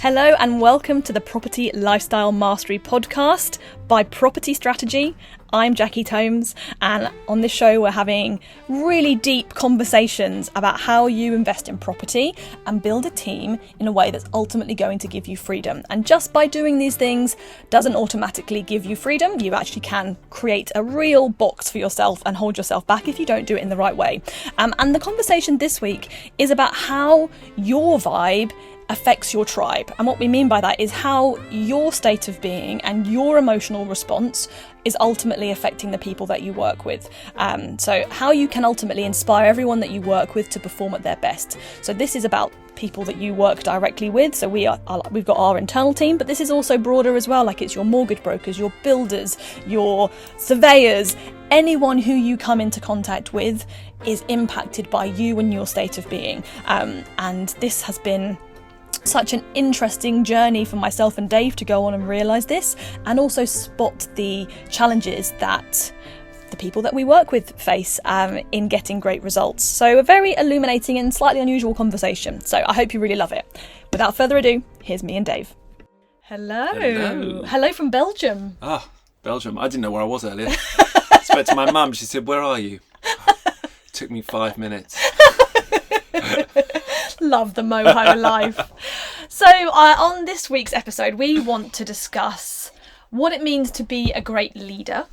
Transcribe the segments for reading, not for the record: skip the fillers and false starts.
Hello and welcome to the Property Lifestyle Mastery podcast by Property Strategy. I'm Jackie Tomes, and on this show we're having really deep conversations about how you invest in property and build a team in a way that's ultimately going to give you freedom. And just by doing these things doesn't automatically give you freedom. You actually can create a real box for yourself and hold yourself back if you don't do it in the right way. And the conversation this week is about how your vibe affects your tribe. And what we mean by that is how your state of being and your emotional response is ultimately affecting the people that you work with. So how you can ultimately inspire everyone that you work with to perform at their best. So this is about people that you work directly with. So we've got our internal team, but this is also broader as well. Like it's your mortgage brokers, your builders, your surveyors, anyone who you come into contact with is impacted by you and your state of being. And this has been such an interesting journey for myself and Dave to go on and realise this, and also spot the challenges that the people that we work with face in getting great results. So a very illuminating and slightly unusual conversation. So I hope you really love it. Without further ado, here's me and Dave. Hello. Hello from Belgium. Belgium. I didn't know where I was earlier. I spoke to my mum. She said, "Where are you?" It took me 5 minutes. Love the moho life. So on this week's episode, we want to discuss what it means to be a great leader,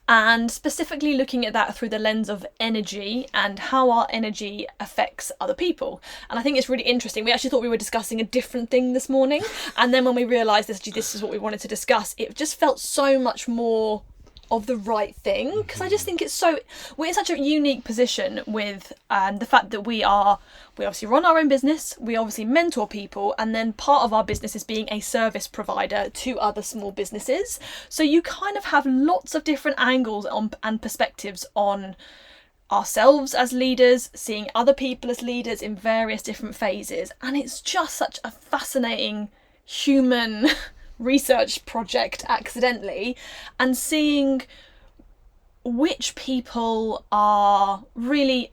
and specifically looking at that through the lens of energy and how our energy affects other people. And I think it's really interesting. We actually thought we were discussing a different thing this morning, and then when we realised this is what we wanted to discuss, it just felt so much more of the right thing, because I just think we're in such a unique position with the fact that we obviously run our own business, we obviously mentor people, and then part of our business is being a service provider to other small businesses. So you kind of have lots of different angles and perspectives on ourselves as leaders, seeing other people as leaders in various different phases, and it's just such a fascinating human research project accidentally, and seeing which people are really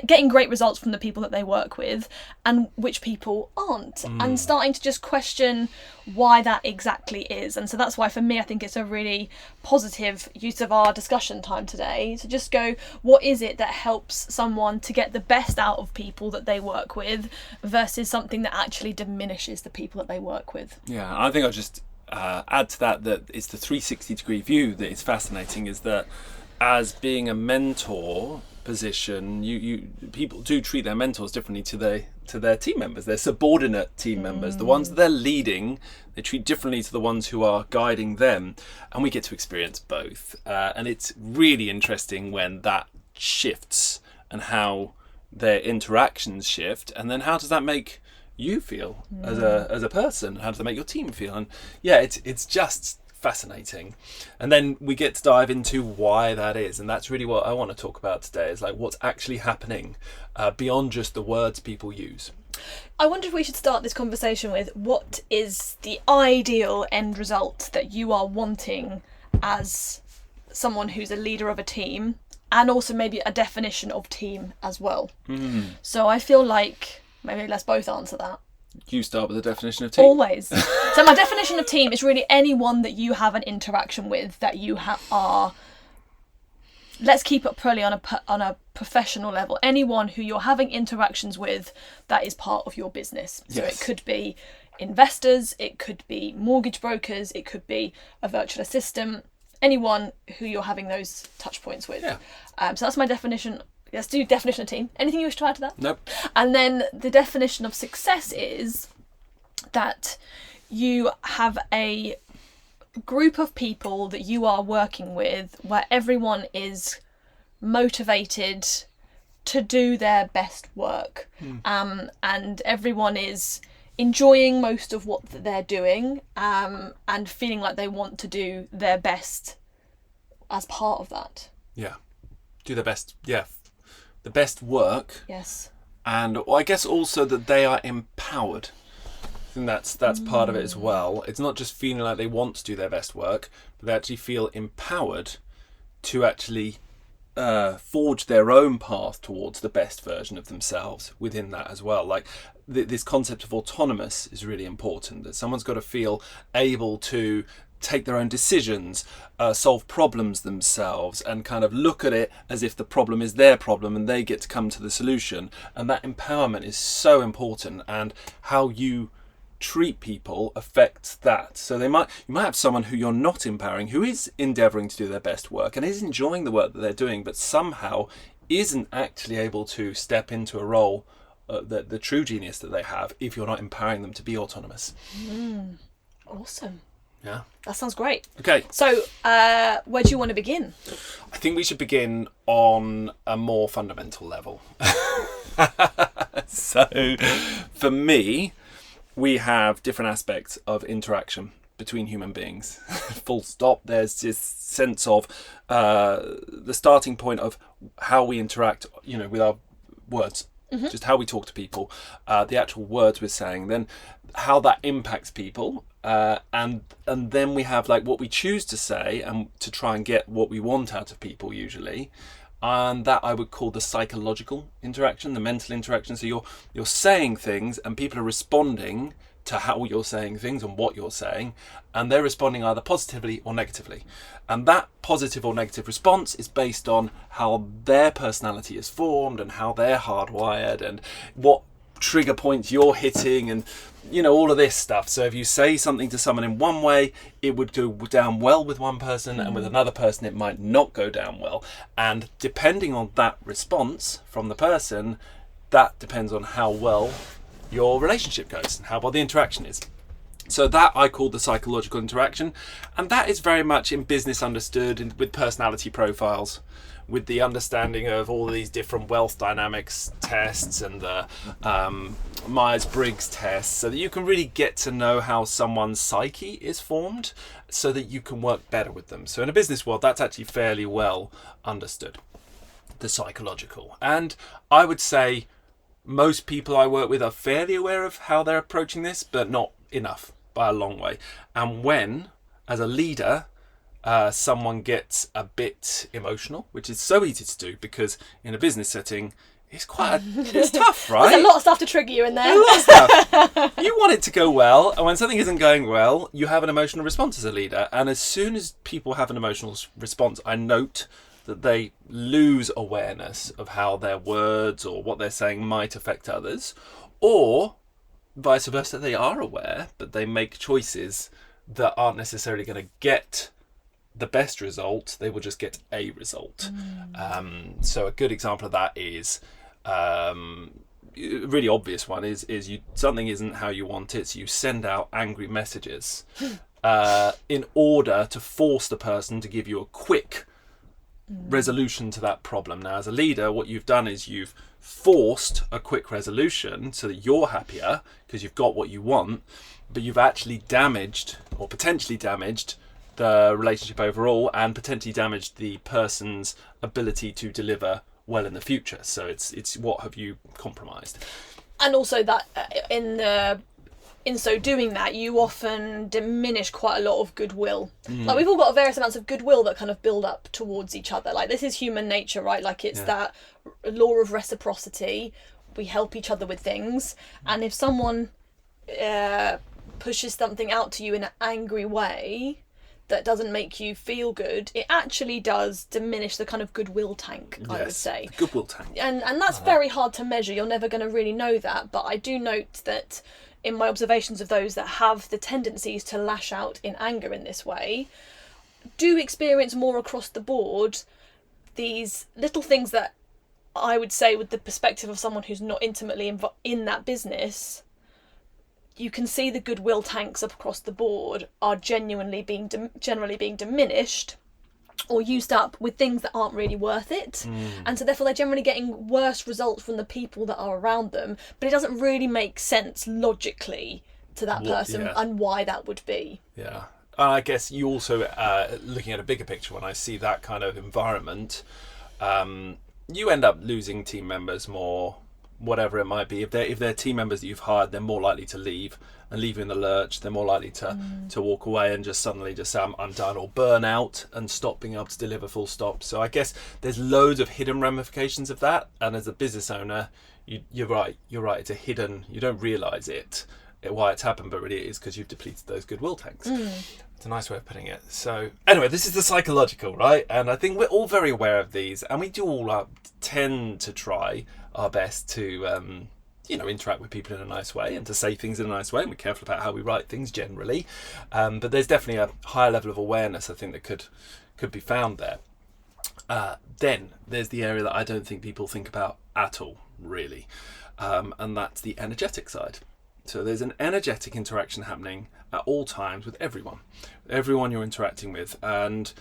getting great results from the people that they work with and which people aren't, and starting to just question why that exactly is. And so that's why for me I think it's a really positive use of our discussion time today to just go, what is it that helps someone to get the best out of people that they work with versus something that actually diminishes the people that they work with. Yeah, I think I'll just add to that it's the 360 degree view that is fascinating, is that as being a mentor position, you people do treat their mentors differently to their team members, their subordinate team members. The ones that they're leading, they treat differently to the ones who are guiding them, and we get to experience both. And it's really interesting when that shifts and how their interactions shift, and then how does that make you feel as a person? How does that make your team feel? And yeah, it's just fascinating. And then we get to dive into why that is, and that's really what I want to talk about today, is like what's actually happening beyond just the words people use. I wonder if we should start this conversation with what is the ideal end result that you are wanting as someone who's a leader of a team, and also maybe a definition of team as well. So I feel like maybe let's both answer that. You start with the definition of team. Always. So my definition of team is really anyone that you have an interaction with, that you are, let's keep it purely on a professional level, anyone who you're having interactions with that is part of your business. So It could be investors, it could be mortgage't it could be a virtual assistant, anyone who you're having those touch points with. So that's my definition. Let's do definition of team. Anything you wish to add to that? Nope. And then the definition of success is that you have a group of people that you are working with where everyone is motivated to do their best work, and everyone is enjoying most of what they're doing, and feeling like they want to do their best as part of that. Yeah. Do their best. Yeah. The best work. Yes. And I guess also that they are empowered. I think that's part of it as well. It's not just feeling like they want to do their best work, but they actually feel empowered to actually forge their own path towards the best version of themselves within that as well. Like this concept of autonomous is really important, that someone's got to feel able to take their own decisions, solve problems themselves, and kind of look at it as if the problem is their problem and they get to come to the solution. And that empowerment is so important, and how you treat people affects that. So you might have someone who you're not empowering, who is endeavouring to do their best work and is enjoying the work that they're doing, but somehow isn't actually able to step into a role, the true genius that they have, if you're not empowering them to be autonomous. Awesome. Yeah. That sounds great. Okay. So where do you want to begin? I think we should begin on a more fundamental level. So for me, we have different aspects of interaction between human beings. Full stop. There's this sense of the starting point of how we interact, with our words. Just how we talk to people, the actual words we're saying, then how that impacts people, and then we have like what we choose to say and to try and get what we want out of people usually, and that I would call the psychological interaction, the mental interaction. So you're saying things and people are responding to how you're saying things and what you're saying, and they're responding either positively or negatively. And that positive or negative response is based on how their personality is formed and how they're hardwired and what trigger points you're hitting and all of this stuff. So if you say something to someone in one way, it would go down well with one person, and with another person it might not go down well. And depending on that response from the person, that depends on how well your relationship goes and how well the interaction is. So that I call the psychological interaction, and that is very much in business understood with personality profiles, with the understanding of all of these different wealth dynamics tests and the Myers-Briggs tests, so that you can really get to know how someone's psyche is formed so that you can work better with them. So in a business world, that's actually fairly well understood, the psychological. And I would say most people I work with are fairly aware of how they're approaching this, but not enough by a long way. And when, as a leader, someone gets a bit emotional, which is so easy to do because in a business setting, it's tough, right? There's a lot of stuff to trigger you in there. A lot of stuff. You want it to go well, and when something isn't going well, you have an emotional response as a leader. And as soon as people have an emotional response, I note that they lose awareness of how their words or what they're saying might affect others, or vice versa, they are aware, but they make choices that aren't necessarily going to get the best result. They will just get a result. So a good example of that is a really obvious one is something isn't how you want it, so you send out angry messages in order to force the person to give you a quick resolution to that problem. Now, as a leader, what you've done is you've forced a quick resolution so that you're happier because you've got what you want, but you've actually damaged or potentially damaged the relationship overall, and potentially damaged the person's ability to deliver well in the future. So it's what have you compromised? And also that in so doing that, you often diminish quite a lot of goodwill. Like, we've all got various amounts of goodwill that kind of build up towards each other. Like, this is human nature, right? Like, it's that law of reciprocity. We help each other with things, and if someone pushes something out to you in an angry way that doesn't make you feel good, it actually does diminish the kind of goodwill tank, I would say. The goodwill tank. And that's very hard to measure. You're never going to really know that. But I do note that in my observations of those that have the tendencies to lash out in anger in this way, do experience more across the board these little things that I would say, with the perspective of someone who's not intimately in that business, you can see the goodwill tanks up across the board are generally being diminished or used up with things that aren't really worth it. And so therefore they're generally getting worse results from the people that are around them, but it doesn't really make sense logically to that person and why that would be. Yeah. I guess you also, looking at a bigger picture, when I see that kind of environment, you end up losing team members more whatever it might be. If they're team members that you've hired, they're more likely to leave and leave you in the lurch. They're more likely to walk away and just suddenly just say I'm done, or burn out and stop being able to deliver full stop. So I guess there's loads of hidden ramifications of that. And as a business owner, you're right. It's a hidden. You don't realise why it's happened, but really it is because you've depleted those goodwill tanks. It's a nice way of putting it. So anyway, this is the psychological, right? And I think we're all very aware of these, and we do all tend to try our best to interact with people in a nice way and to say things in a nice way, and we're careful about how we write things generally. But there's definitely a higher level of awareness, I think, that could be found there. Then there's the area that I don't think people think about at all, really, and that's the energetic side. So there's an energetic interaction happening at all times with everyone you're interacting with. And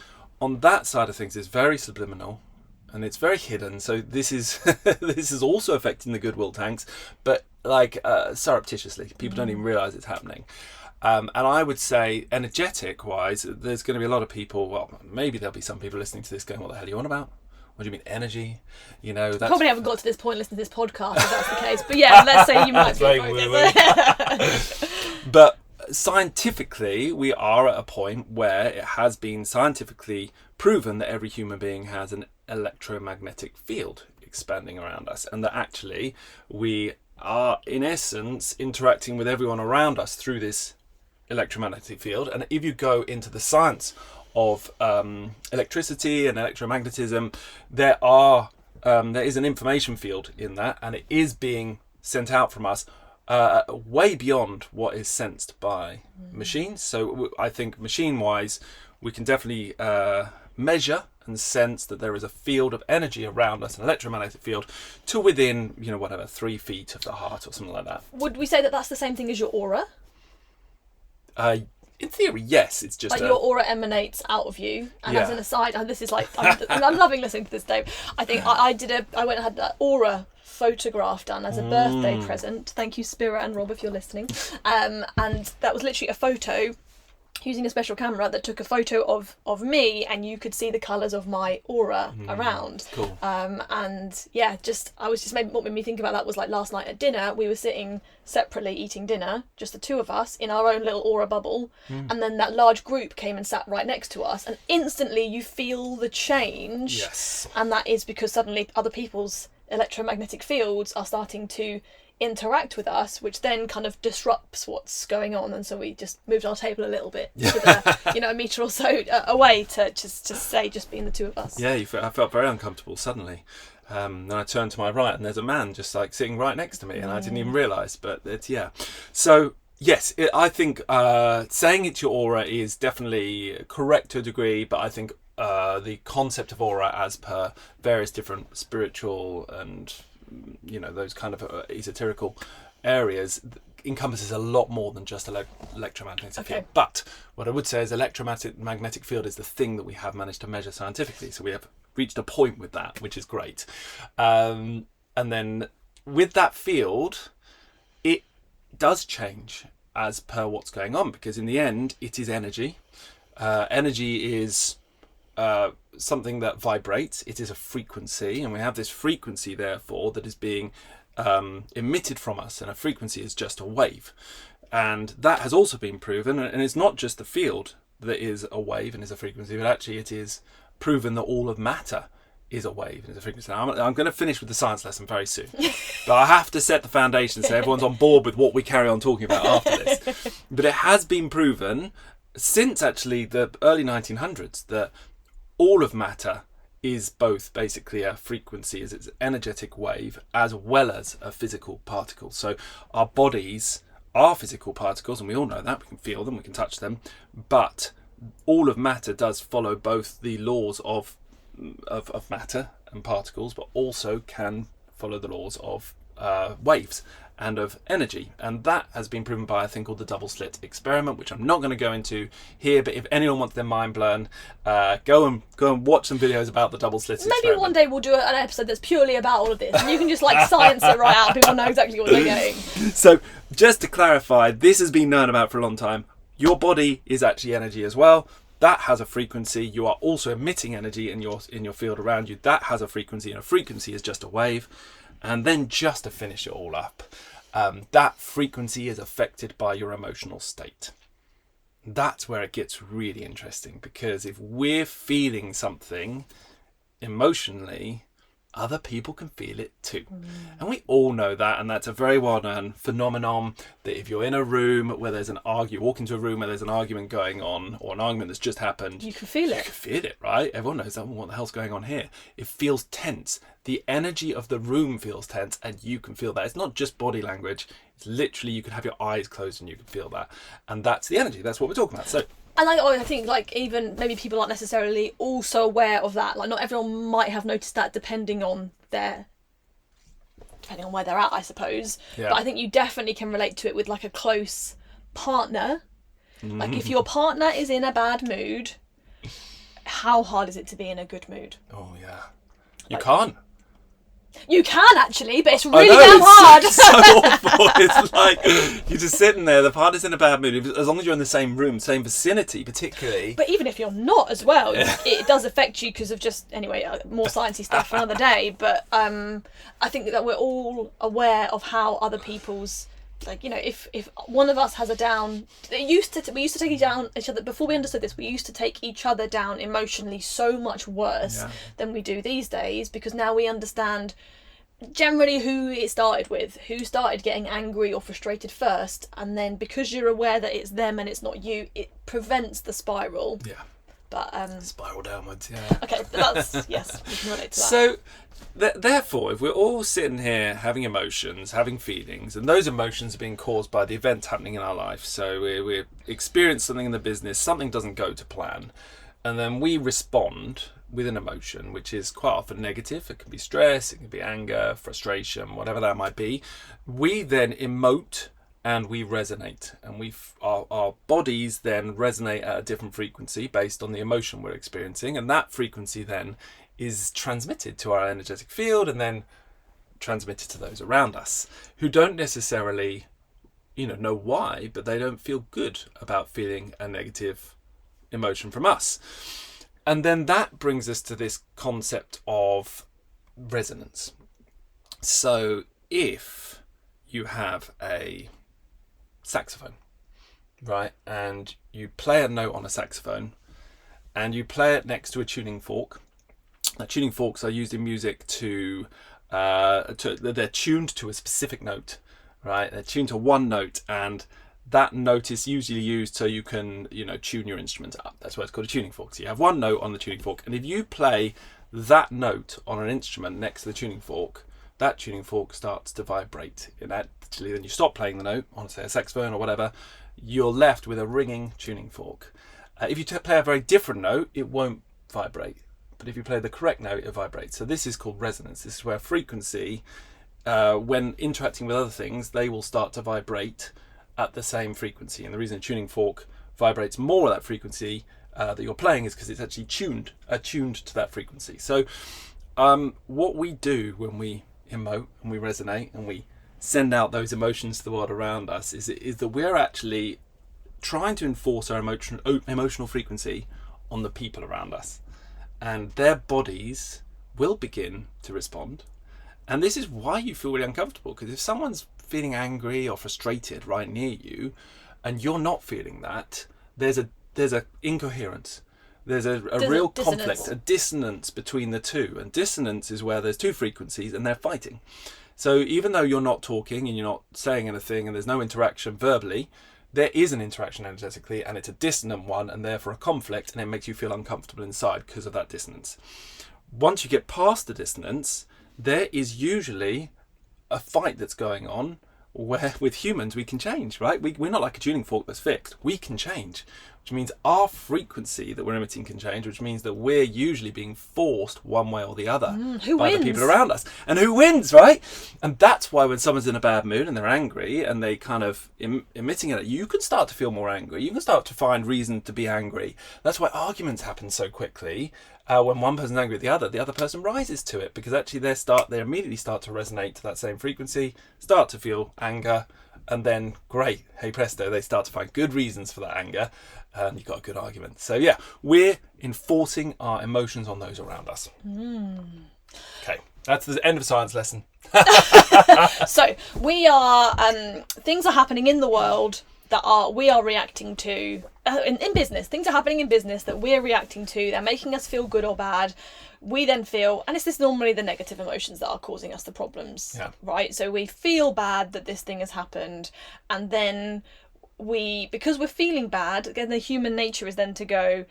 on that side of things, it's very subliminal and it's very hidden. So this is this is also affecting the goodwill tanks, but surreptitiously. People don't even realise it's happening. And I would say, energetic wise, there's going to be a lot of people, well, maybe there'll be some people listening to this going, what the hell are you on about? What do you mean energy? That's probably haven't got to this point listening to this podcast if that's the case. But yeah, let's say you might be. But scientifically, we are at a point where it has been scientifically proven that every human being has an electromagnetic field expanding around us, and that actually we are, in essence, interacting with everyone around us through this electromagnetic field. And if you go into the science of electricity and electromagnetism, there is an information field in that, and it is being sent out from us way beyond what is sensed by machines. So I think machine-wise, we can definitely measure and sense that there is a field of energy around us, an electromagnetic field, to within 3 feet of the heart or something like that. Would we say that that's the same thing as your aura? In theory, yes. It's just your aura emanates out of you. And as an aside, this is I'm loving listening to this, Dave. I think I went and had that aura photograph done as a birthday present. Thank you, Spira and Rob, if you're listening. And that was literally a photo using a special camera that took a photo of me, and you could see the colours of my aura around. Cool. And yeah, what made me think about that was like last night at dinner, we were sitting separately eating dinner, just the two of us in our own little aura bubble, and then that large group came and sat right next to us, and instantly you feel the change. Yes. And that is because suddenly other people's electromagnetic fields are starting to interact with us, which then kind of disrupts what's going on, and so we just moved our table a little bit to the, a metre or so away to just being the two of us. Yeah, I felt very uncomfortable suddenly. Then I turned to my right, and there's a man just like sitting right next to me, and I didn't even realise. But so yes, I think saying it's your aura is definitely correct to a degree, but I think the concept of aura, as per various different spiritual and those kind of esoterical areas, encompasses a lot more than just electromagnetic field. But what I would say is electromagnetic field is the thing that we have managed to measure scientifically. So we have reached a point with that, which is great. And then with that field, it does change as per what's going on, because in the end, it is energy. Energy is something that vibrates. It is a frequency, and we have this frequency therefore that is being emitted from us, and a frequency is just a wave, and that has also been proven. And it's not just the field that is a wave and is a frequency, but actually it is proven that all of matter is a wave and is a frequency. I'm going to finish with the science lesson very soon, but I have to set the foundation so everyone's on board with what we carry on talking about after this. But it has been proven since actually the early 1900s that all of matter is both basically a frequency, as it's an energetic wave, as well as a physical particle. So our bodies are physical particles, and we all know that. We can feel them, we can touch them, but all of matter does follow both the laws of matter and particles, but also can follow the laws of waves and of energy. And that has been proven by a thing called the double slit experiment, which I'm not going to go into here, but if anyone wants their mind blown, go and watch some videos about the double slit experiment. Maybe one day we'll do an episode that's purely about all of this, and you can just science it right out. People know exactly what they're getting. So just to clarify, this has been known about for a long time. Your body is actually energy as well. That has a frequency. You are also emitting energy in your field around you. That has a frequency, and a frequency is just a wave. And then just to finish it all up, that frequency is affected by your emotional state. That's where it gets really interesting, because if we're feeling something emotionally, other people can feel it too. And we all know that, and that's a very well-known phenomenon, that if you're in a room where there's an argument, walk into a room where there's an argument going on, or an argument that's just happened, You can feel it. You can feel it, right? Everyone knows that. What the hell's going on here? It feels tense. The energy of the room feels tense, and you can feel that. It's not just body language. It's literally, you can have your eyes closed and you can feel that. And that's the energy. That's what we're talking about. So And I think, like, even maybe people aren't necessarily also aware of that. Like, not everyone might have noticed that depending on where they're at, I suppose. Yeah. But I think you definitely can relate to it with, like, a close partner. Like, if your partner is in a bad mood, how hard is it to be in a good mood? oh yeah, you can't. You can actually, but it's really I know, damn hard. It's so awful. It's like you're just sitting there. The partner's in a bad mood. As long as you're in the same room, same vicinity, particularly. But even if you're not as well, it does affect you because of just, anyway, more sciencey stuff for another day. But I think that we're all aware of how other people's, like, you know, if one of us has a down, we used to take each other, before we understood this, we used to take each other down emotionally so much worse than we do these days, because now we understand generally who it started with, who started getting angry or frustrated first, and then because you're aware that it's them and it's not you, it prevents the spiral. Yeah. But Spiral downwards, yeah. okay, but that's, yes, we can relate to that. So, therefore, if we're all sitting here having emotions, having feelings, and those emotions are being caused by the events happening in our life, so we experience something in the business, something doesn't go to plan, and then we respond with an emotion, which is quite often negative. It can be stress, it can be anger, frustration, whatever that might be. We then emote and we resonate, and our bodies then resonate at a different frequency based on the emotion we're experiencing, and that frequency then is transmitted to our energetic field and then transmitted to those around us who don't necessarily know why, but they don't feel good about feeling a negative emotion from us. And then that brings us to this concept of resonance. So if you have a saxophone, right, and you play a note on a saxophone and you play it next to a tuning fork. Now, tuning forks are used in music they're tuned to a specific note, right? They're tuned to one note, and that note is usually used so you can, tune your instrument up. That's why it's called a tuning fork. So you have one note on the tuning fork, and if you play that note on an instrument next to the tuning fork, that tuning fork starts to vibrate. And actually, then you stop playing the note on, say, a saxophone or whatever, you're left with a ringing tuning fork. If you play a very different note, it won't vibrate. But if you play the correct note, it vibrates. So this is called resonance. This is where frequency, when interacting with other things, they will start to vibrate at the same frequency. And the reason a tuning fork vibrates more of that frequency that you're playing is because it's actually attuned to that frequency. So what we do when we emote and we resonate and we send out those emotions to the world around us is that we're actually trying to enforce our emotional frequency on the people around us, and their bodies will begin to respond. And this is why you feel really uncomfortable, because if someone's feeling angry or frustrated right near you and you're not feeling that, there's a incoherence. There's a real conflict, a dissonance between the two. And dissonance is where there's two frequencies and they're fighting. So even though you're not talking and you're not saying anything and there's no interaction verbally, there is an interaction energetically, and it's a dissonant one, and therefore a conflict, and it makes you feel uncomfortable inside because of that dissonance. Once you get past the dissonance, there is usually a fight that's going on where with humans we can change, right? We're not like a tuning fork that's fixed. We can change, which means our frequency that we're emitting can change, which means that we're usually being forced one way or the other by the people around us. And who wins, right? And that's why when someone's in a bad mood and they're angry and they kind of emitting it, you can start to feel more angry. You can start to find reason to be angry. That's why arguments happen so quickly. When one person's angry at the other person rises to it, because actually they immediately start to resonate to that same frequency, start to feel anger, and then great, hey presto, they start to find good reasons for that anger, and you've got a good argument. So yeah, we're enforcing our emotions on those around us. Okay, that's the end of science lesson. So we are things are happening in the world that we are reacting to in business. Things are happening in business that we're reacting to. They're making us feel good or bad. We then feel, and it's this normally the negative emotions that are causing us the problems, right? So we feel bad that this thing has happened, and then because we're feeling bad, again, the human nature is then to go,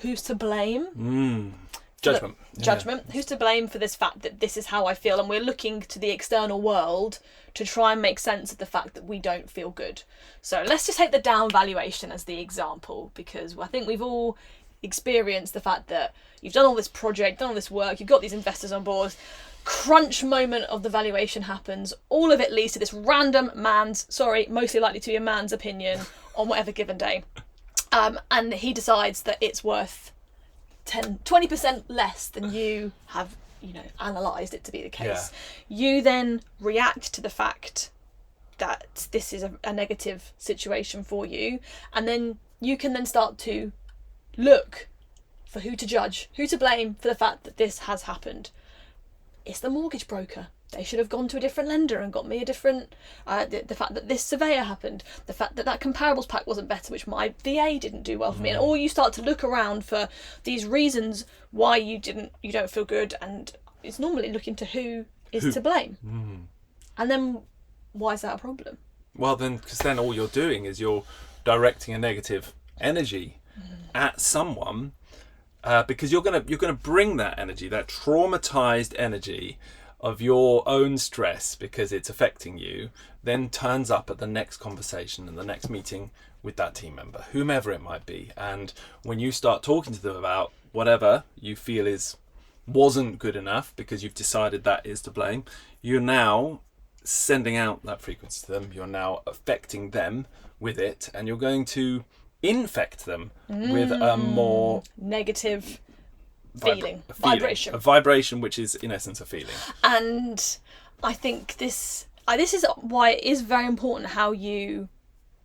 who's to blame? Judgment. Judgment. Who's to blame for this fact that this is how I feel? And we're looking to the external world to try and make sense of the fact that we don't feel good. So let's just take the down valuation as the example, because I think we've all experienced the fact that you've done all this project, done all this work, you've got these investors on board, crunch moment of the valuation happens, all of it leads to this random mostly likely to be a man's opinion on whatever given day. And he decides that it's worth 20% less than you have, analysed it to be the case. You then react to the fact that this is a negative situation for you, and then you can then start to look for who to judge, who to blame for the fact that this has happened. It's the mortgage broker. They should have gone to a different lender and got me a different, the fact that this surveyor happened, the fact that comparables pack wasn't better, which my VA didn't do well for me. And all you start to look around for these reasons why you don't feel good, and it's normally looking to who is to blame. And then why is that a problem? Well, because then all you're doing is you're directing a negative energy at someone, because you're gonna bring that energy, that traumatized energy of your own stress because it's affecting you, then turns up at the next conversation and the next meeting with that team member, whomever it might be. And when you start talking to them about whatever you feel wasn't good enough because you've decided that is to blame, you're now sending out that frequency to them, you're now affecting them with it, and you're going to infect them with a more negative vibration. A vibration, which is in essence a feeling. And I think this is why it is very important how you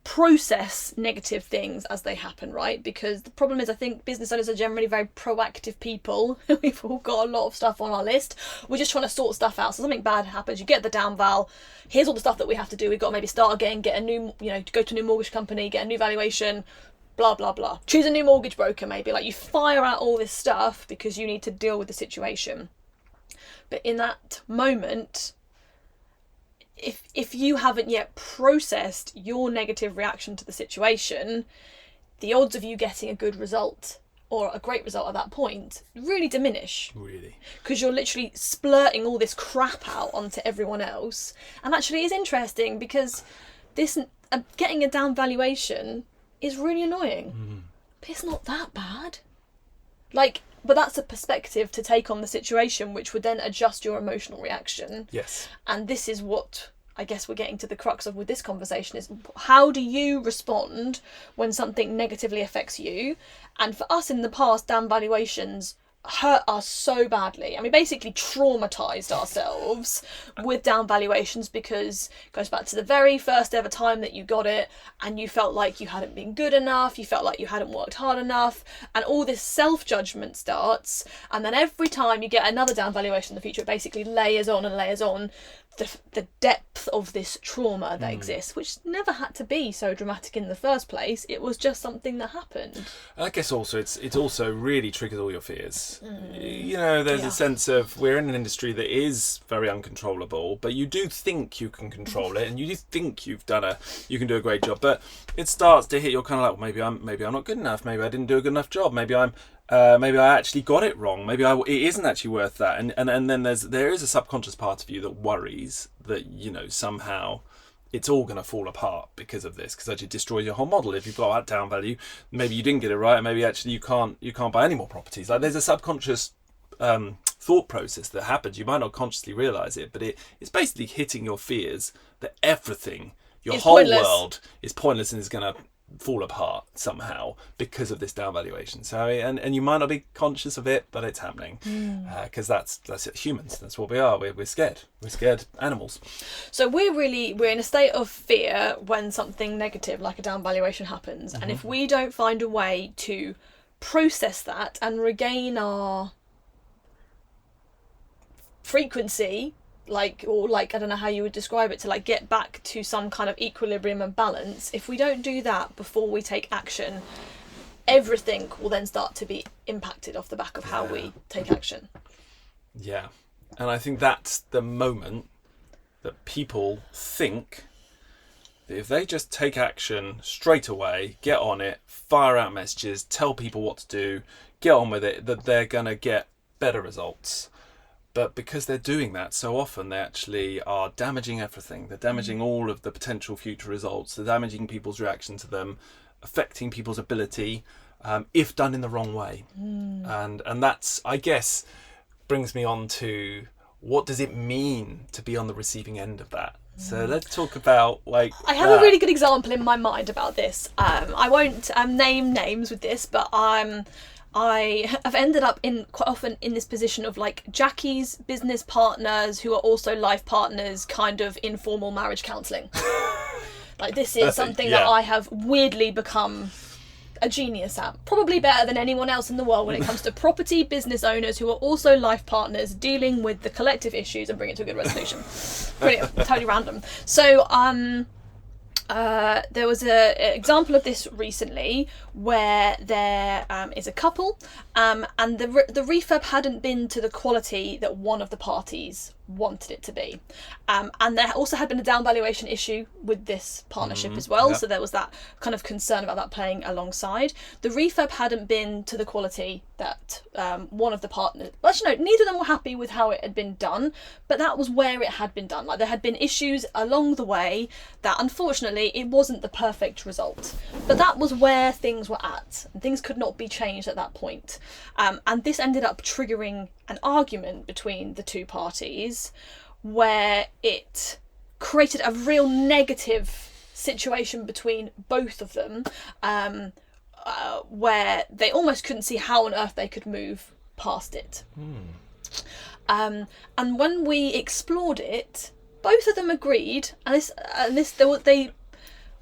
process negative things as they happen, right? Because the problem is, I think business owners are generally very proactive people. We've all got a lot of stuff on our list. We're just trying to sort stuff out. So something bad happens, you get the down val. Here's all the stuff that we have to do. We've got to maybe start again, get a new, go to a new mortgage company, get a new valuation, blah, blah, blah. Choose a new mortgage broker, maybe. Like, you fire out all this stuff because you need to deal with the situation. But in that moment, if you haven't yet processed your negative reaction to the situation, the odds of you getting a good result or a great result at that point really diminish. Really. Because you're literally splurting all this crap out onto everyone else. And actually it's interesting because this getting a down valuation is really annoying. But it's not that bad. But that's a perspective to take on the situation, which would then adjust your emotional reaction. Yes. And this is what I guess we're getting to the crux of with this conversation, is how do you respond when something negatively affects you? And for us in the past, down valuations hurt us so badly. And we basically traumatized ourselves with down valuations, because it goes back to the very first ever time that you got it and you felt like you hadn't been good enough, you felt like you hadn't worked hard enough, and all this self-judgment starts. And then every time you get another down valuation in the future, it basically layers on and layers on the depth of this trauma that exists, which never had to be so dramatic in the first place. It was just something that happened. I guess also it also really triggers all your fears. There's a sense of, we're in an industry that is very uncontrollable, but you do think you can control it, and you do think you can do a great job, but it starts to hit, you're kind of like, well, maybe I'm not good enough, maybe I didn't do a good enough job, maybe I actually got it wrong. Maybe it isn't actually worth that. And then there is a subconscious part of you that worries that, somehow it's all going to fall apart because of this, because actually it destroys your whole model. If you've got that down value, maybe you didn't get it right, and maybe actually you can't buy any more properties. Like, there's a subconscious thought process that happens. You might not consciously realise it, but it's basically hitting your fears that everything, your whole world is pointless and is going to fall apart somehow because of this down valuation. So and you might not be conscious of it, but it's happening, because that's humans. That's what we are. We're scared animals. So we're in a state of fear when something negative like a down valuation happens, and if we don't find a way to process that and regain our frequency, like, or like, I don't know how you would describe it, to like get back to some kind of equilibrium and balance, if we don't do that before we take action, everything will then start to be impacted off the back of how we take action. Yeah. And I think that's the moment that people think that if they just take action straight away, get on it, fire out messages, tell people what to do, get on with it, that they're going to get better results. But because they're doing that so often, they actually are damaging everything. They're damaging all of the potential future results. They're damaging people's reaction to them, affecting people's ability, if done in the wrong way. And that's, I guess, brings me on to what does it mean to be on the receiving end of that? So let's talk about like. I have a really good example in my mind about this. I won't name names with this, but I have ended up quite often in this position of like Jackie's business partners who are also life partners, kind of informal marriage counselling. Like, this is something that I have weirdly become a genius at. Probably better than anyone else in the world when it comes to property business owners who are also life partners dealing with the collective issues and bring it to a good resolution. Brilliant. Totally random. So there was an example of this recently where there is a couple and the refurb hadn't been to the quality that one of the parties wanted it to be. And there also had been a down valuation issue with this partnership as well. So there was that kind of concern about that playing alongside. The refurb hadn't been to the quality that one of the partners... Actually, no, neither of them were happy with how it had been done, but that was where it had been done. Like, there had been issues along the way that, unfortunately, it wasn't the perfect result. But that was where things were at, and things could not be changed at that point. And this ended up triggering an argument between the two parties where it created a real negative situation between both of them, where they almost couldn't see how on earth they could move past it. And when we explored it, both of them agreed,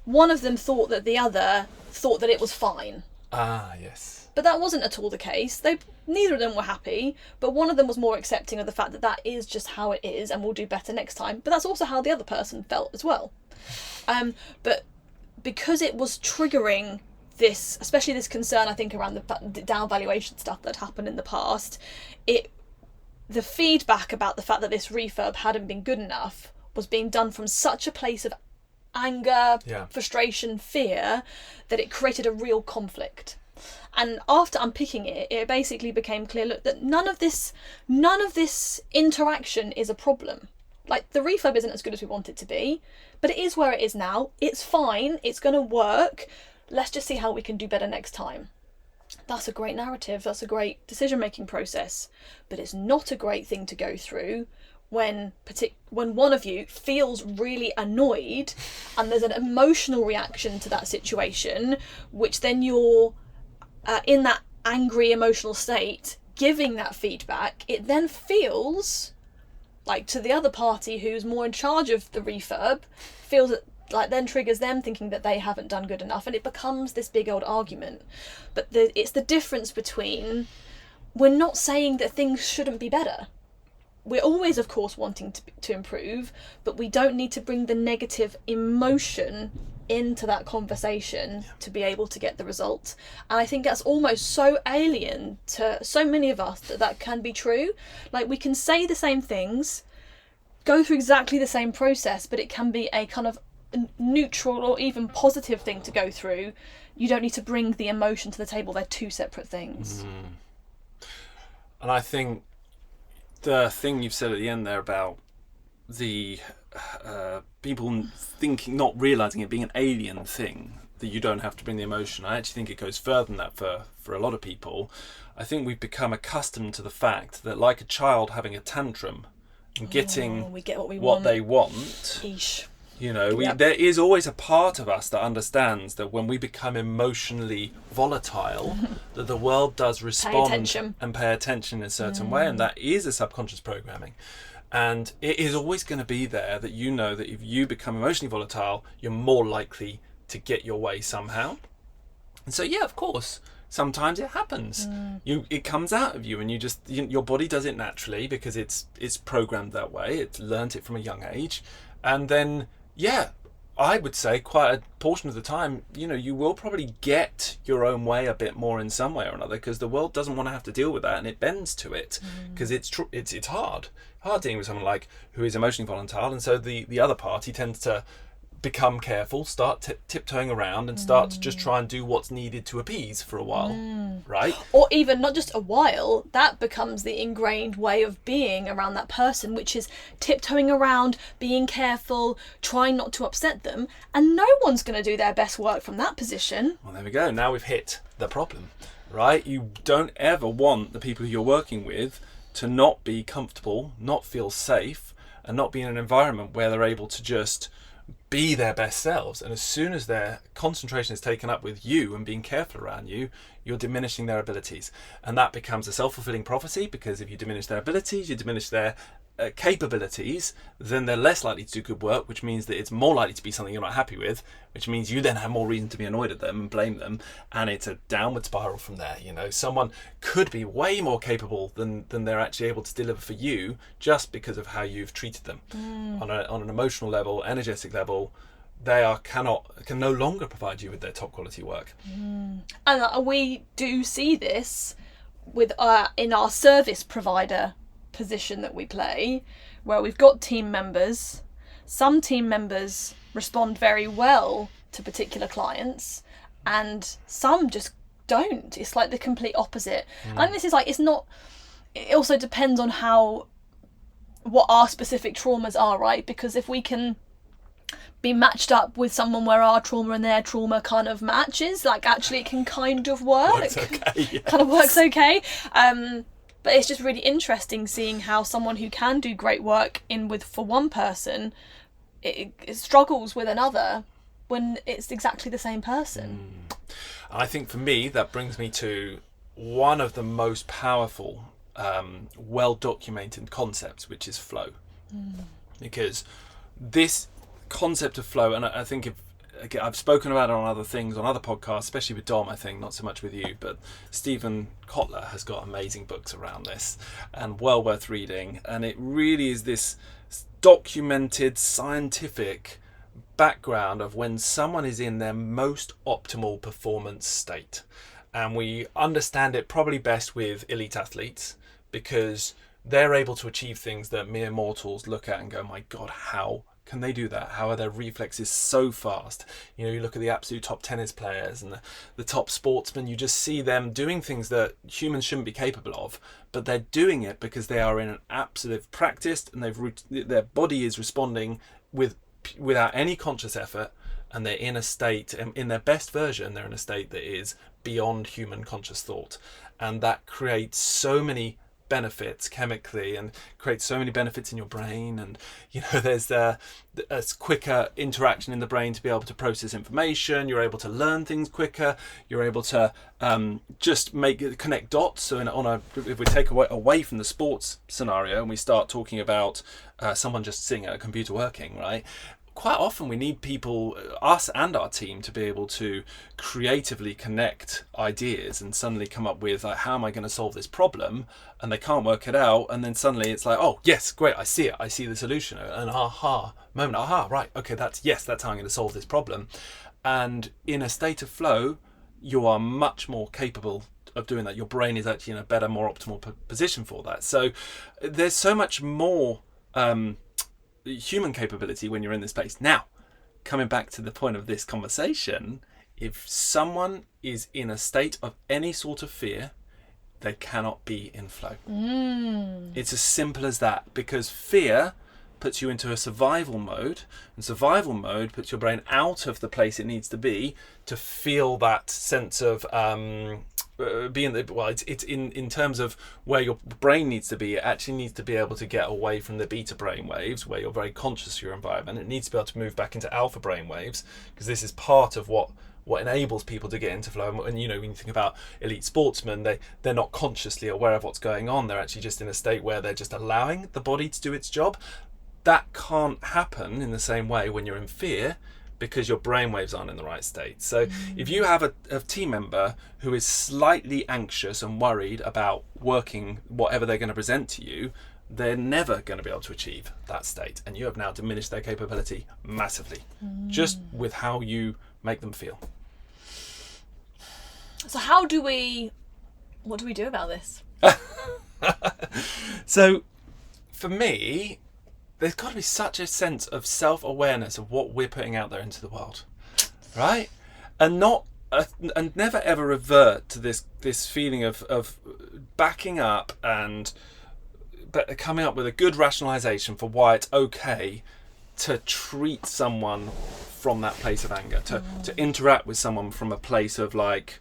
one of them thought that the other thought that it was fine. Ah, yes. But that wasn't at all the case. Neither of them were happy, but one of them was more accepting of the fact that that is just how it is and we'll do better next time. But that's also how the other person felt as well. But because it was triggering this, especially this concern, I think, around the down valuation stuff that happened in the past, the feedback about the fact that this refurb hadn't been good enough was being done from such a place of anger, frustration, fear, that it created a real conflict. And after unpicking it, it basically became clear, look, that none of this interaction is a problem. Like, the refurb isn't as good as we want it to be, but it is where it is now. It's fine. It's going to work. Let's just see how we can do better next time. That's a great narrative. That's a great decision-making process. But it's not a great thing to go through when one of you feels really annoyed and there's an emotional reaction to that situation, which then you're in that angry emotional state giving that feedback. It then feels like, to the other party who's more in charge of the refurb, feels that, like, then triggers them thinking that they haven't done good enough, and it becomes this big old argument. But it's the difference between, we're not saying that things shouldn't be better. We're always, of course, wanting to improve, but we don't need to bring the negative emotion into that conversation to be able to get the result. And I think that's almost so alien to so many of us that can be true. Like, we can say the same things, go through exactly the same process, but it can be a kind of neutral or even positive thing to go through. You don't need to bring the emotion to the table. They're two separate things. And I think the thing you've said at the end there about the people thinking, not realising it being an alien thing, that you don't have to bring the emotion. I actually think it goes further than that for a lot of people. I think we've become accustomed to the fact that, like a child having a tantrum and getting we get what they want, Eesh. you know, there is always a part of us that understands that when we become emotionally volatile, that the world does respond and pay attention in a certain way, and that is a subconscious programming. And it is always going to be there, that you know that if you become emotionally volatile, you're more likely to get your way somehow. And so, yeah, of course, sometimes it happens. It comes out of you, and your body does it naturally because it's programmed that way. It's learnt it from a young age, and then I would say quite a portion of the time, you will probably get your own way a bit more in some way or another, because the world doesn't want to have to deal with that, and it bends to it, because it's hard dealing with someone who is emotionally volatile, and so the other party tends to become careful, start tiptoeing around, and start to just try and do what's needed to appease for a while, right? Or even not just a while, that becomes the ingrained way of being around that person, which is tiptoeing around, being careful, trying not to upset them, and no one's going to do their best work from that position. Well, there we go. Now we've hit the problem, right? You don't ever want the people who you're working with to not be comfortable, not feel safe, and not be in an environment where they're able to just be their best selves. And as soon as their concentration is taken up with you and being careful around you, you're diminishing their abilities, and that becomes a self-fulfilling prophecy, because if you diminish their abilities, you diminish their capabilities, then they're less likely to do good work, which means that it's more likely to be something you're not happy with, which means you then have more reason to be annoyed at them and blame them, and it's a downward spiral from there. Someone could be way more capable than they're actually able to deliver for you, just because of how you've treated them on an emotional level, energetic level. They can no longer provide you with their top quality work. And we do see this with in our service provider position that we play, where we've got team members. Some team members respond very well to particular clients, and some just don't. It's like the complete opposite. And this is it also depends on what our specific traumas are, right? Because if we can be matched up with someone where our trauma and their trauma kind of matches, actually it can kind of work. Works okay, yes. Kind of works okay. But it's just really interesting seeing how someone who can do great work for one person, it struggles with another when it's exactly the same person. I think for me, that brings me to one of the most powerful, well-documented concepts, which is flow. Because this concept of flow, and I think I've spoken about it on other things, on other podcasts, especially with Dom, I think, not so much with you, but Stephen Kotler has got amazing books around this and well worth reading. And it really is this documented scientific background of when someone is in their most optimal performance state. And we understand it probably best with elite athletes, because they're able to achieve things that mere mortals look at and go, my God, how can they do that? How are their reflexes so fast? You look at the absolute top tennis players and the top sportsmen, you just see them doing things that humans shouldn't be capable of, but they're doing it because they are in an absolute practice, and their body is responding without any conscious effort, and they're in a state, in their best version, they're in a state that is beyond human conscious thought. And that creates so many benefits chemically, and creates so many benefits in your brain, and there's a quicker interaction in the brain to be able to process information. You're able to learn things quicker. You're able to just connect dots. So if we take away from the sports scenario and we start talking about someone just sitting at a computer working, right? Quite often we need people, us and our team, to be able to creatively connect ideas and suddenly come up with how am I going to solve this problem, and they can't work it out, and then suddenly it's like, oh yes, great, I see the solution, an aha moment, right, okay, that's how I'm going to solve this problem. And in a state of flow, you are much more capable of doing that. Your brain is actually in a better, more optimal position for that. So there's so much more human capability when you're in this place. Now, coming back to the point of this conversation, if someone is in a state of any sort of fear, they cannot be in flow. It's as simple as that, because fear puts you into a survival mode, and survival mode puts your brain out of the place it needs to be to feel that sense of it's in terms of where your brain needs to be. It actually needs to be able to get away from the beta brain waves, where you're very conscious of your environment. It needs to be able to move back into alpha brain waves, because this is part of what enables people to get into flow. And when you think about elite sportsmen, they're not consciously aware of what's going on. They're actually just in a state where they're just allowing the body to do its job. That can't happen in the same way when you're in fear, because your brainwaves aren't in the right state. So if you have a team member who is slightly anxious and worried about working whatever they're going to present to you, they're never going to be able to achieve that state. And you have now diminished their capability massively, just with how you make them feel. So what do we do about this? So for me, there's got to be such a sense of self-awareness of what we're putting out there into the world, right? And and never ever revert to this feeling of backing up and coming up with a good rationalization for why it's okay to treat someone from that place of anger, to interact with someone from a place of like,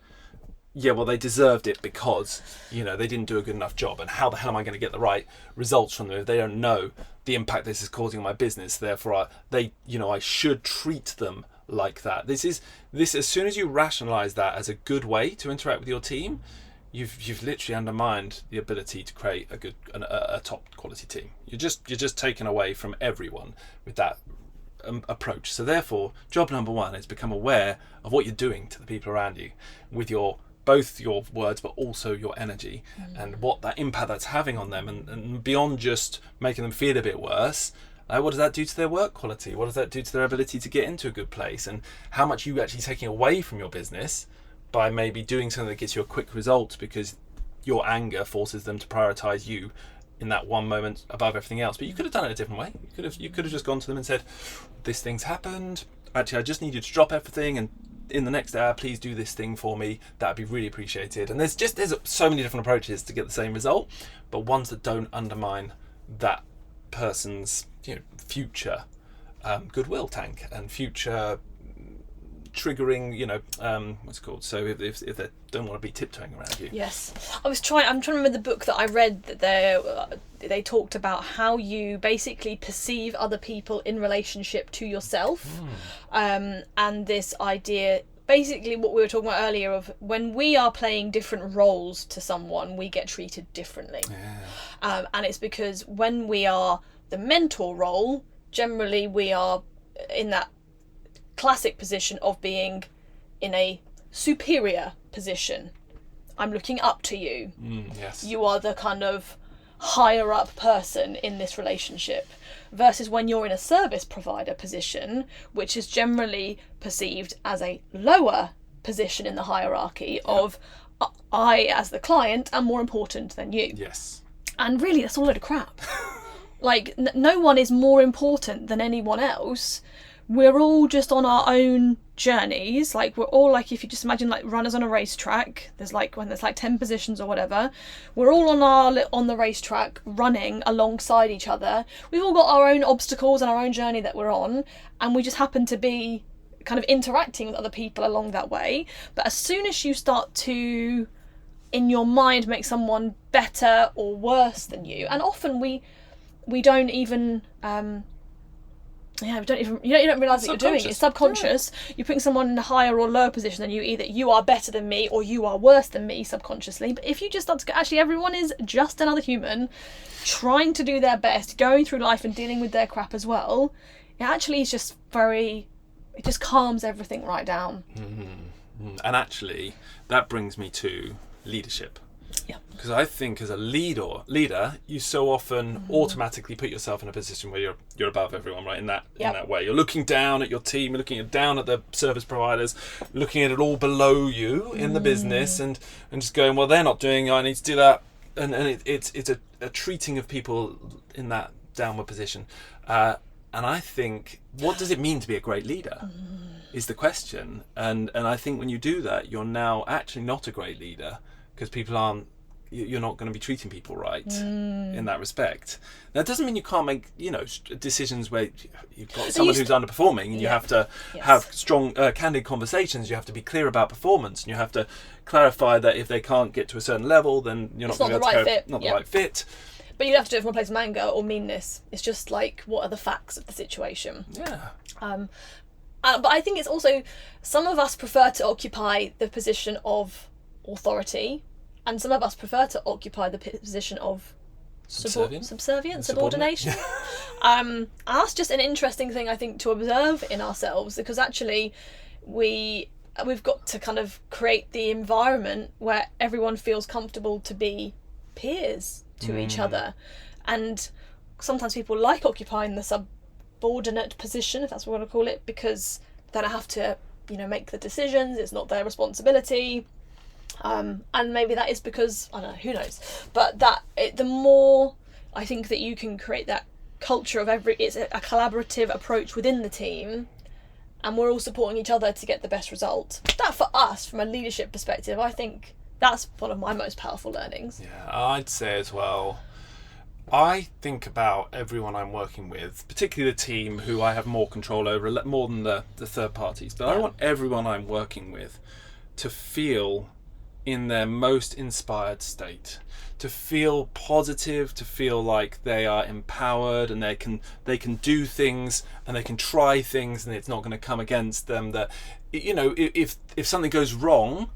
yeah, well, they deserved it because, they didn't do a good enough job. And how the hell am I going to get the right results from them if they don't know the impact this is causing on my business? Therefore, I should treat them like that. This, as soon as you rationalize that as a good way to interact with your team, you've literally undermined the ability to create a top quality team. You're just taken away from everyone with that approach. So therefore, job number one is become aware of what you're doing to the people around you with both your words but also your energy, and what that impact that's having on them, and beyond just making them feel a bit worse, what does that do to their work quality? What does that do to their ability to get into a good place? And how much you actually taking away from your business by maybe doing something that gets you a quick result because your anger forces them to prioritize you in that one moment above everything else. But you could have done it a different way. You could have just gone to them and said, this thing's happened, actually I just need you to drop everything, and in the next hour please do this thing for me. That'd be really appreciated. And there's so many different approaches to get the same result, but ones that don't undermine that person's future goodwill tank and future triggering, what's it called? So if they don't want to be tiptoeing around you. Yes, I'm trying to remember the book that I read that they talked about how you basically perceive other people in relationship to yourself, and this idea, basically what we were talking about earlier, of when we are playing different roles to someone, we get treated differently. And it's because when we are the mentor role, generally we are in that classic position of being in a superior position. I'm looking up to you. Yes. You are the kind of higher up person in this relationship, versus when you're in a service provider position, which is generally perceived as a lower position in the hierarchy of I, as the client, am more important than you. Yes. And really, that's all a load of crap. Like, no one is more important than anyone else. We're all just on our own journeys. Like, we're all like, if you just imagine like runners on a racetrack, there's 10 positions or whatever, we're all on the racetrack running alongside each other. We've all got our own obstacles and our own journey that we're on, and we just happen to be kind of interacting with other people along that way. But as soon as you start to, in your mind, make someone better or worse than you, and often we don't even you don't realise that you're doing it. It's subconscious. Yeah. You're putting someone in a higher or lower position than you. Either you are better than me or you are worse than me subconsciously. But if you just start to go, actually everyone is just another human trying to do their best, going through life and dealing with their crap as well, it actually is just it just calms everything right down. And actually that brings me to leadership. Yeah. Because I think as a leader, you so often automatically put yourself in a position where you're above everyone, right? In that way, you're looking down at your team, you're looking down at the service providers, looking at it all below you in the business, and just going, well, they're not doing it, I need to do that, and it's a treating of people in that downward position. And I think, what does it mean to be a great leader? Is the question, and I think when you do that, you're now actually not a great leader. Because you're not going to be treating people right in that respect. Now, it doesn't mean you can't make, decisions where you've got someone who's underperforming, and you have to have strong, candid conversations. You have to be clear about performance, and you have to clarify that if they can't get to a certain level, then you're not going to be able to go, not the right fit. But you don't have to do it from a place of anger or meanness. It's just like, what are the facts of the situation? Yeah. But I think it's also, some of us prefer to occupy the position of authority, and some of us prefer to occupy the position of subservient, subordination. And that's just an interesting thing, I think, to observe in ourselves, because actually we've got to kind of create the environment where everyone feels comfortable to be peers to each other. And sometimes people like occupying the subordinate position, if that's what we want to call it, because they don't have to, make the decisions. It's not their responsibility. And maybe that is because, I don't know, who knows. But the more I think that you can create that culture of it's a collaborative approach within the team, and we're all supporting each other to get the best result. That, for us, from a leadership perspective, I think that's one of my most powerful learnings. Yeah, I'd say as well, I think about everyone I'm working with, particularly the team who I have more control over, more than the third parties. But I want everyone I'm working with to feel in their most inspired state, to feel positive, to feel like they are empowered and they can do things and they can try things and it's not going to come against them. That, if something goes wrong,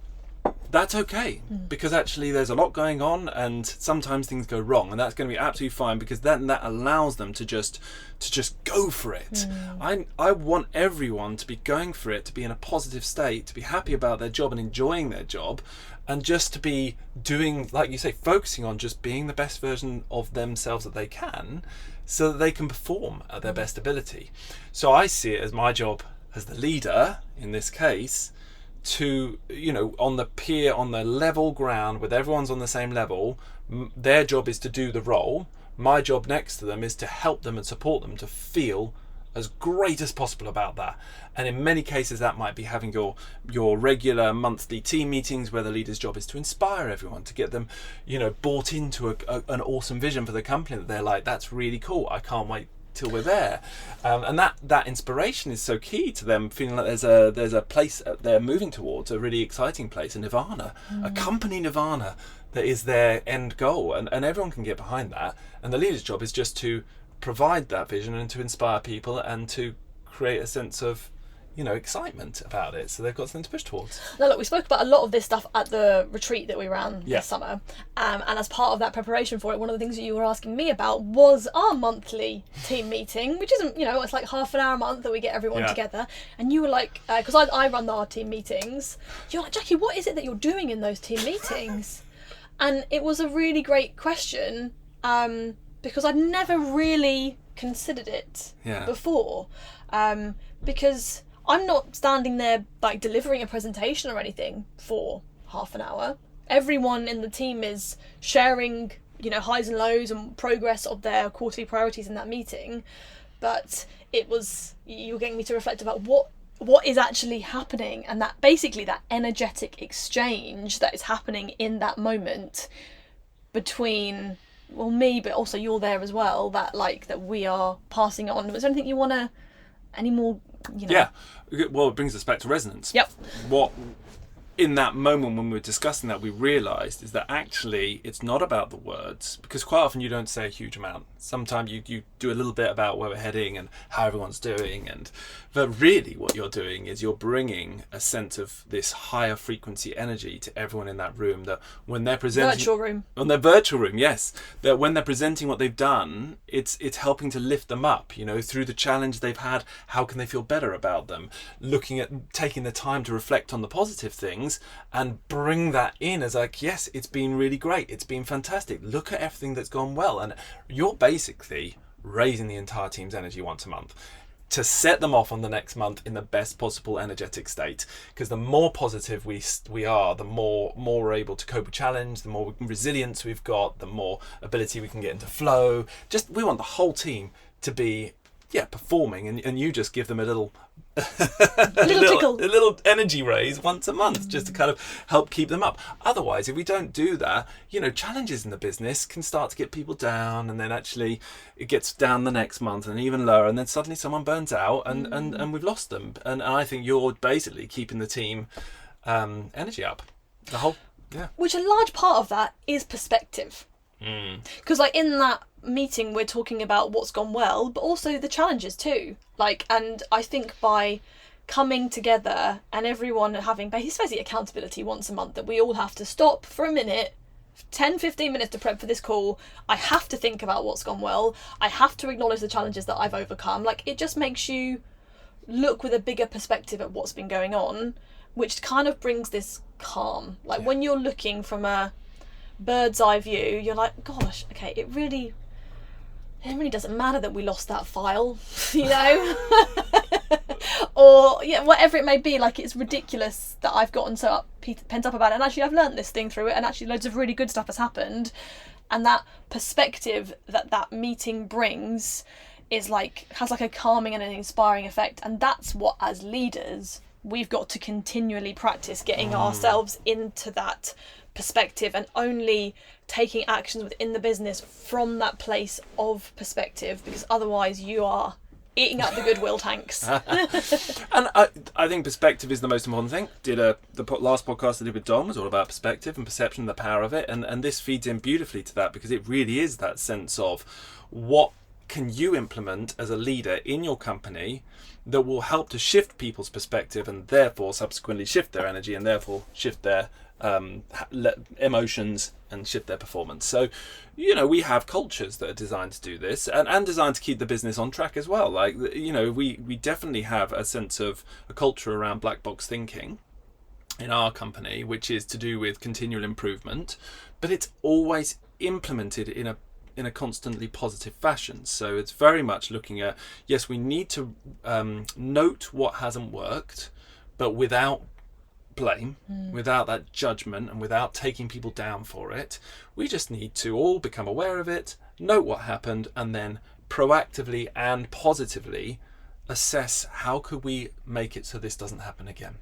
that's okay, because actually there's a lot going on and sometimes things go wrong, and that's going to be absolutely fine, because then that allows them to just go for it. I want everyone to be going for it, to be in a positive state, to be happy about their job and enjoying their job, and just to be doing, like you say, focusing on just being the best version of themselves that they can, so that they can perform at their best ability. So I see it as my job as the leader in this case to, on the level ground with everyone's on the same level. Their job is to do the role. My job next to them is to help them and support them to feel as great as possible about that. And in many cases that might be having your regular monthly team meetings where the leader's job is to inspire everyone, to get them bought into an awesome vision for the company that they're like, that's really cool, I can't wait till we're there. And that inspiration is so key to them feeling like there's a place they're moving towards, a really exciting place, a nirvana, a company nirvana that is their end goal, and everyone can get behind that. And the leader's job is just to provide that vision and to inspire people and to create a sense of excitement about it, so they've got something to push towards. Now look, we spoke about a lot of this stuff at the retreat that we ran this summer, and as part of that preparation for it, one of the things that you were asking me about was our monthly team meeting, which isn't, it's like half an hour a month that we get everyone together. And you were like, because I run our team meetings, you're like, Jackie, what is it that you're doing in those team meetings? And it was a really great question, because I'd never really considered it before, because I'm not standing there like delivering a presentation or anything for half an hour. Everyone in the team is sharing, highs and lows and progress of their quarterly priorities in that meeting. But you were getting me to reflect about what is actually happening, and that basically that energetic exchange that is happening in that moment between me, but also you're there as well, that we are passing on. Was there anything you want to, any more? Yeah, well, it brings us back to resonance. Yep. What in that moment when we were discussing that, we realised is that actually it's not about the words, because quite often you don't say a huge amount. Sometimes you do a little bit about where we're heading and how everyone's doing, but really what you're doing is you're bringing a sense of this higher frequency energy to everyone in that room, that when they're presenting on their virtual room, yes, that when they're presenting what they've done, it's helping to lift them up, through the challenge they've had. How can they feel better about them? Looking at taking the time to reflect on the positive things and bring that in as like, yes, it's been really great, it's been fantastic, look at everything that's gone well. And you're basically raising the entire team's energy once a month to set them off on the next month in the best possible energetic state, because the more positive we are, the more we're able to cope with challenge, the more resilience we've got, the more ability we can get into flow. We want the whole team to be performing, and you just give them a little tickle, a little energy raise once a month, just to kind of help keep them up. Otherwise, if we don't do that, challenges in the business can start to get people down, and then actually it gets down the next month and even lower, and then suddenly someone burns out and we've lost them. And I think you're basically keeping the team energy up. Which a large part of that is perspective. Because in that meeting we're talking about what's gone well, but also the challenges too. And I think by coming together and everyone having basically accountability once a month, that we all have to stop for a minute 10-15 minutes to prep for this call. I have to think about what's gone well. I have to acknowledge the challenges that I've overcome. Like, it just makes you look with a bigger perspective at what's been going on, which kind of brings this calm. Like, when you're looking from a bird's eye view, you're like, gosh, okay, it really doesn't matter that we lost that file, you know? Or whatever it may be. Like, it's ridiculous that I've gotten so pent up about it, and actually I've learnt this thing through it, and actually loads of really good stuff has happened. And that perspective that meeting brings is has a calming and an inspiring effect. And that's what, as leaders, we've got to continually practice, getting ourselves into that perspective and only taking actions within the business from that place of perspective, because otherwise you are eating up the goodwill tanks. And I think perspective is the most important thing. The last podcast I did with Dom was all about perspective and perception, the power of it, and this feeds in beautifully to that, because it really is that sense of what can you implement as a leader in your company that will help to shift people's perspective and therefore subsequently shift their energy and therefore shift their emotions and shift their performance. So, we have cultures that are designed to do this and designed to keep the business on track as well. Like, we definitely have a sense of a culture around black box thinking in our company, which is to do with continual improvement, but it's always implemented in a constantly positive fashion. So it's very much looking at, yes, we need to note what hasn't worked, but without blame, without that judgment, and without taking people down for it. We just need to all become aware of it, note what happened, and then proactively and positively assess how could we make it so this doesn't happen again.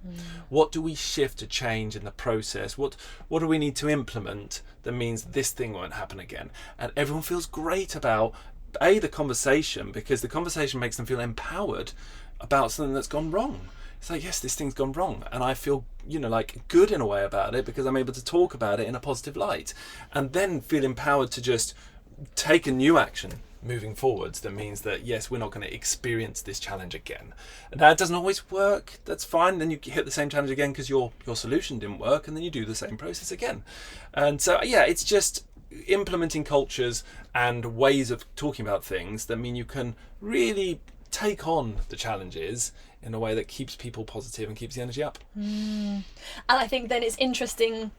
What do we shift to change in the process? What do we need to implement that means this thing won't happen again? And everyone feels great about the conversation, because the conversation makes them feel empowered about something that's gone wrong. It's like, yes, this thing's gone wrong, and I feel good in a way about it, because I'm able to talk about it in a positive light, and then feel empowered to just take a new action moving forwards that means that, yes, we're not going to experience this challenge again. And that doesn't always work. That's fine. Then you hit the same challenge again because your solution didn't work, and then you do the same process again. And so, it's just implementing cultures and ways of talking about things that mean you can really take on the challenges in a way that keeps people positive and keeps the energy up. And I think then it's interesting,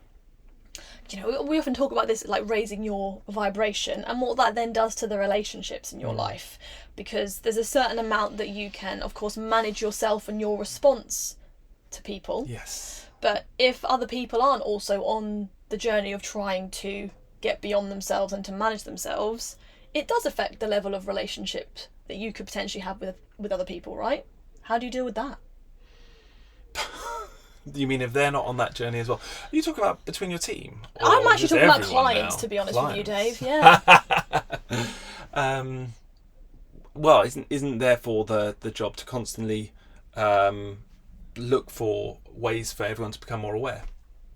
we often talk about this, like raising your vibration, and what that then does to the relationships in your life, because there's a certain amount that you can, of course, manage yourself and your response to people. Yes. But if other people aren't also on the journey of trying to get beyond themselves and to manage themselves, it does affect the level of relationship that you could potentially have with other people, right? How do you deal with that? You mean if they're not on that journey as well? Are you talking about between your team? I'm actually talking about clients, to be honest with you, Dave. Yeah. Well, isn't therefore the job to constantly look for ways for everyone to become more aware?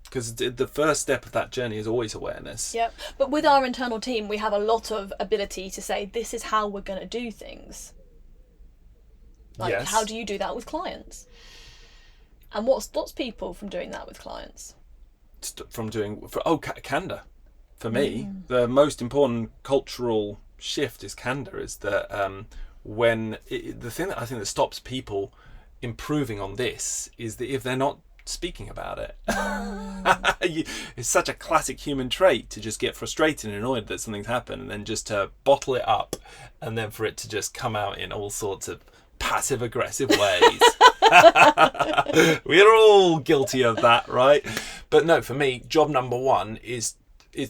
Because the first step of that journey is always awareness. Yep. But with our internal team, we have a lot of ability to say, this is how we're going to do things. Like, yes. How do you do that with clients? And what stops people from doing that with clients? Candor. For me, the most important cultural shift is candor. Is that the thing that I think that stops people improving on this is that if they're not speaking about it. It's such a classic human trait to just get frustrated and annoyed that something's happened, and then just to bottle it up, and then for it to just come out in all sorts of passive aggressive ways. We're all guilty of that, right? But no, for me, job number one is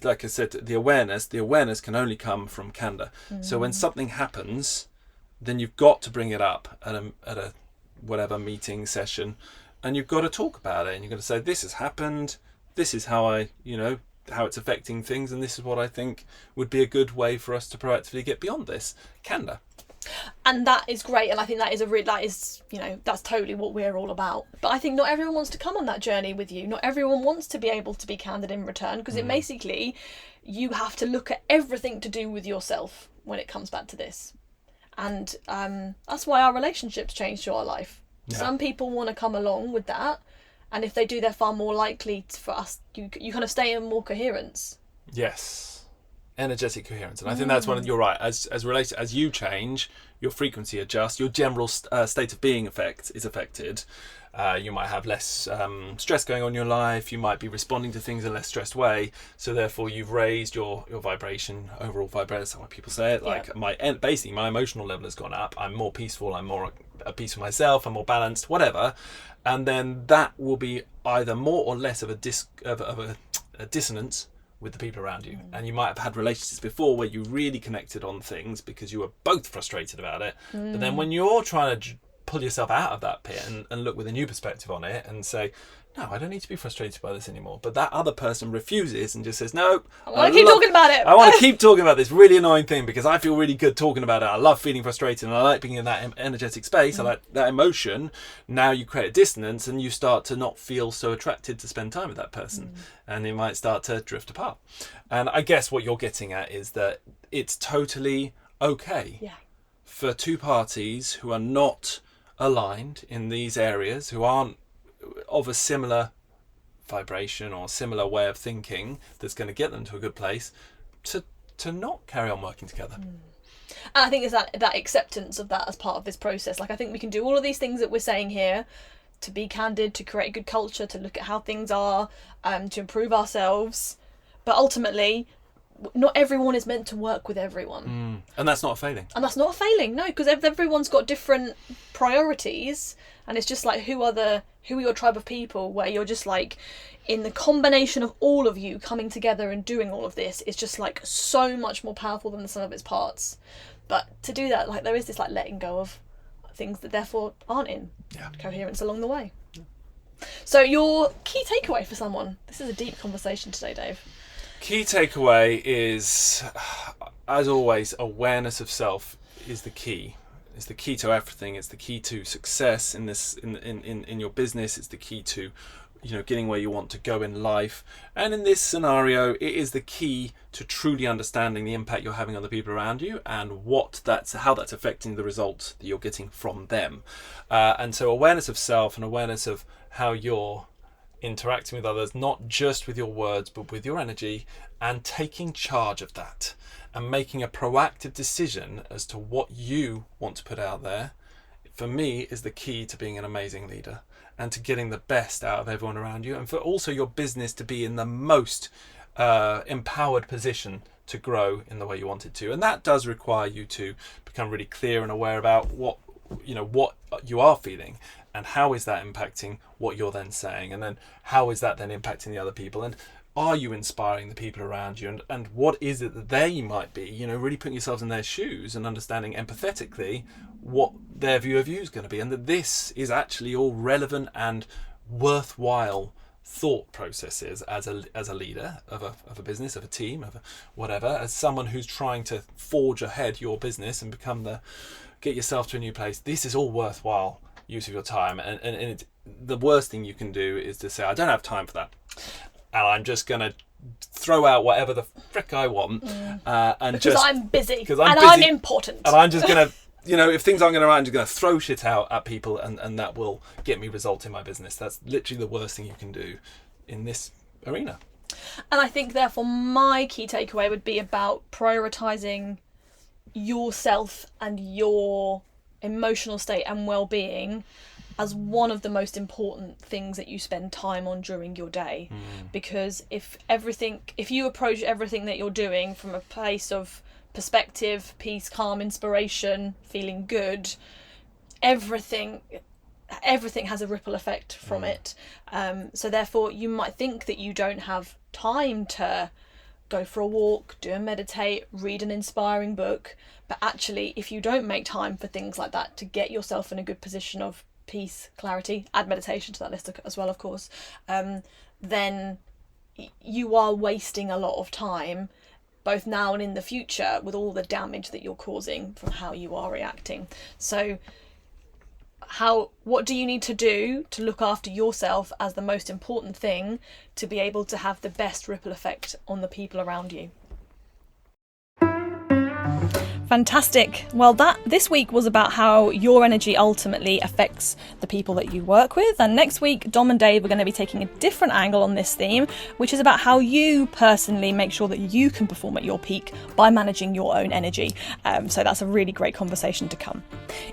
like I said, the awareness can only come from candor. So when something happens, then you've got to bring it up at a whatever meeting session, and you've got to talk about it, and you've got to say, this has happened, this is how how it's affecting things, and this is what I think would be a good way for us to proactively get beyond this. Candor. And that is great, and I think that's totally what we're all about. But I think not everyone wants to come on that journey with you. Not everyone wants to be able to be candid in return, because it basically, you have to look at everything to do with yourself when it comes back to this. And that's why our relationships change through our life. Yeah. Some people want to come along with that, and if they do, they're far more likely for us. You kind of stay in more coherence Yes. Energetic coherence. And I think that's you're right. As related, as you change, your frequency adjusts, your general state of being is affected. You might have less stress going on in your life. You might be responding to things in a less stressed way. So therefore, you've raised your vibration, overall vibration. That's how people say it. Like basically, my emotional level has gone up. I'm more peaceful. I'm more at peace with myself. I'm more balanced. Whatever, and then that will be either more or less of a dissonance with the people around you. And you might have had relationships before where you really connected on things because you were both frustrated about it. But then when you're trying to pull yourself out of that pit and look with a new perspective on it and say, no, I don't need to be frustrated by this anymore. But that other person refuses and just says, no, I want to keep talking about it. I want to keep talking about this really annoying thing because I feel really good talking about it. I love feeling frustrated and I like being in that energetic space. I like that emotion. Now you create a dissonance and you start to not feel so attracted to spend time with that person. And it might start to drift apart. And I guess what you're getting at is that it's totally okay for two parties who are not aligned in these areas, who aren't of a similar vibration or similar way of thinking that's going to get them to a good place, to not carry on working together. And I think it's that acceptance of that as part of this process. Like, I think we can do all of these things that we're saying here, to be candid, to create a good culture, to look at how things are, to improve ourselves, but ultimately not everyone is meant to work with everyone. And that's not a failing. And that's not a failing, no, because everyone's got different priorities, and it's just like, who are your tribe of people, where you're just like, in the combination of all of you coming together and doing all of this is just like so much more powerful than the sum of its parts. But to do that, like, there is this like letting go of things that therefore aren't in coherence along the way. So your key takeaway for someone, this is a deep conversation today, Dave. Key takeaway is, as always, awareness of self is the key. It's the key to everything. It's the key to success in your business. It's the key to, getting where you want to go in life. And in this scenario, it is the key to truly understanding the impact you're having on the people around you and how that's affecting the results that you're getting from them. And so awareness of self and awareness of how you're interacting with others, not just with your words, but with your energy, and taking charge of that and making a proactive decision as to what you want to put out there, for me, is the key to being an amazing leader and to getting the best out of everyone around you, and for also your business to be in the most empowered position to grow in the way you want it to. And that does require you to become really clear and aware about what you are feeling, and how is that impacting what you're then saying, and then how is that then impacting the other people, and are you inspiring the people around you, and what is it that they might be, really putting yourselves in their shoes and understanding empathetically what their view of you is going to be, and that this is actually all relevant and worthwhile thought processes as a leader of a business, of a team, of whatever, as someone who's trying to forge ahead your business and get yourself to a new place. This is all worthwhile use of your time, and the worst thing you can do is to say, I don't have time for that, and I'm just going to throw out whatever the frick I want, because I'm busy, I'm important, and I'm just going to if things aren't going to right, I'm just going to throw shit out at people, and that will get me results in my business. That's literally the worst thing you can do in this arena. And I think therefore my key takeaway would be about prioritizing yourself and your emotional state and well-being as one of the most important things that you spend time on during your day. Because if you approach everything that you're doing from a place of perspective, peace, calm, inspiration, feeling good, everything has a ripple effect from it. So therefore you might think that you don't have time to go for a walk, do a meditate, read an inspiring book, but actually if you don't make time for things like that to get yourself in a good position of peace, clarity, add meditation to that list as well, of course, then you are wasting a lot of time, both now and in the future, with all the damage that you're causing from how you are reacting. So what do you need to do to look after yourself as the most important thing to be able to have the best ripple effect on the people around you? Fantastic. Well, this week was about how your energy ultimately affects the people that you work with. And next week, Dom and Dave are going to be taking a different angle on this theme, which is about how you personally make sure that you can perform at your peak by managing your own energy. So that's a really great conversation to come.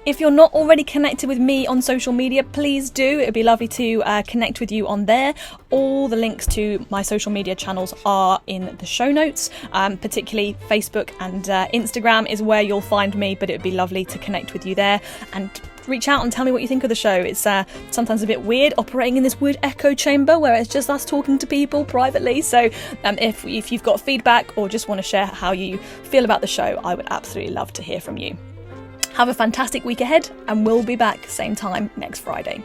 If you're not already connected with me on social media, please do. It would be lovely to connect with you on there. All the links to my social media channels are in the show notes, particularly Facebook and Instagram is where you'll find me, but it would be lovely to connect with you there and reach out and tell me what you think of the show. It's sometimes a bit weird operating in this weird echo chamber where it's just us talking to people privately. So if you've got feedback or just want to share how you feel about the show, I would absolutely love to hear from you. Have a fantastic week ahead, and we'll be back same time next Friday.